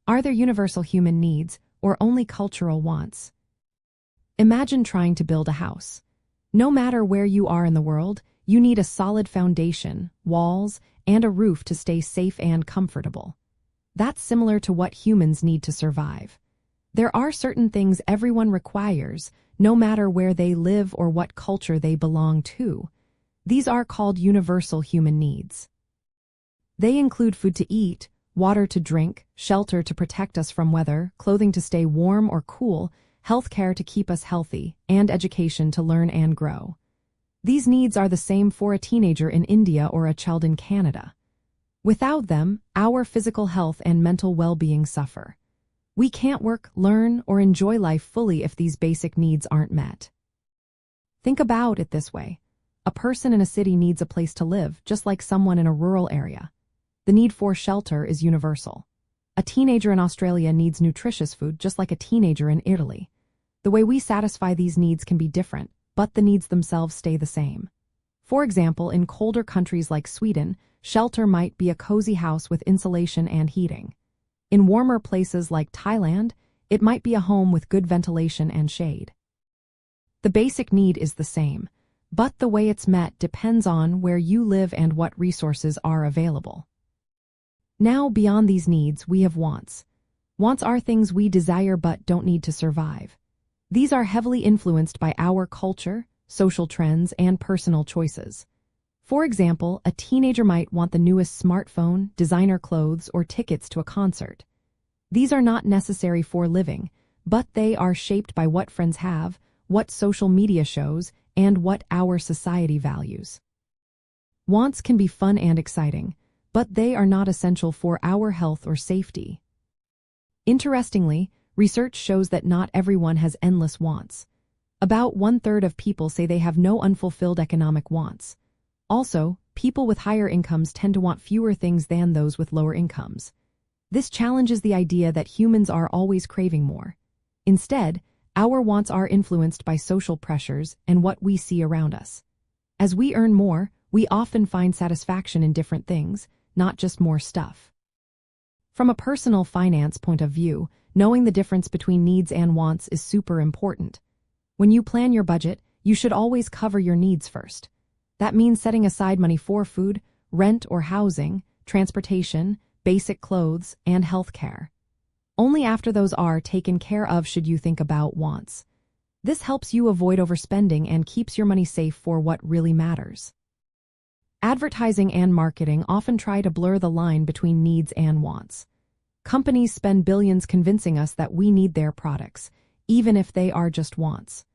Are there universal human needs or only cultural wants? Imagine trying to build a house. No matter where you are in the world, you need a solid foundation, walls, and a roof to stay safe and comfortable. That's similar to what humans need to survive. There are certain things everyone requires, no matter where they live or what culture they belong to. These are called universal human needs. They include food to eat, water to drink, shelter to protect us from weather, clothing to stay warm or cool, healthcare to keep us healthy, and education to learn and grow. These needs are the same for a teenager in India or a child in Canada. Without them, our physical health and mental well-being suffer. We can't work, learn, or enjoy life fully if these basic needs aren't met. Think about it this way. A person in a city needs a place to live, just like someone in a rural area. The need for shelter is universal. A teenager in Australia needs nutritious food just like a teenager in Italy. The way we satisfy these needs can be different, but the needs themselves stay the same. For example, in colder countries like Sweden, shelter might be a cozy house with insulation and heating. In warmer places like Thailand, it might be a home with good ventilation and shade. The basic need is the same, but the way it's met depends on where you live and what resources are available. Now, beyond these needs, we have wants. Wants are things we desire but don't need to survive. These are heavily influenced by our culture, social trends, and personal choices. For example, a teenager might want the newest smartphone, designer clothes, or tickets to a concert. These are not necessary for living, but they are shaped by what friends have, what social media shows, and what our society values. Wants can be fun and exciting, but they are not essential for our health or safety. Interestingly, research shows that not everyone has endless wants. About 1/3 of people say they have no unfulfilled economic wants. Also, people with higher incomes tend to want fewer things than those with lower incomes. This challenges the idea that humans are always craving more. Instead, our wants are influenced by social pressures and what we see around us. As we earn more, we often find satisfaction in different things, not just more stuff. From a personal finance point of view, knowing the difference between needs and wants is super important. When you plan your budget, you should always cover your needs first. That means setting aside money for food, rent or housing, transportation, basic clothes, and health care. Only after those are taken care of should you think about wants. This helps you avoid overspending and keeps your money safe for what really matters. Advertising and marketing often try to blur the line between needs and wants. Companies spend billions convincing us that we need their products, even if they are just wants.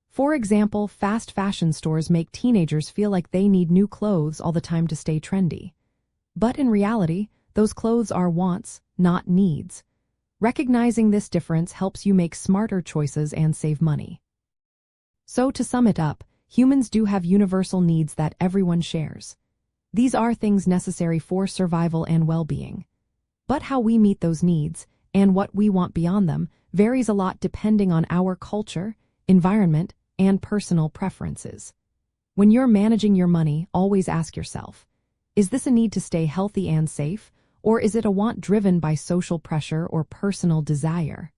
For example, fast fashion stores make teenagers feel like they need new clothes all the time to stay trendy. But in reality, those clothes are wants, not needs. Recognizing this difference helps you make smarter choices and save money. So to sum it up, humans do have universal needs that everyone shares. These are things necessary for survival and well-being. But how we meet those needs, and what we want beyond them, varies a lot depending on our culture, environment, and personal preferences. When you're managing your money, always ask yourself, is this a need to stay healthy and safe, or is it a want driven by social pressure or personal desire?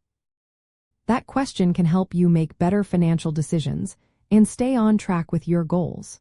That question can help you make better financial decisions and stay on track with your goals.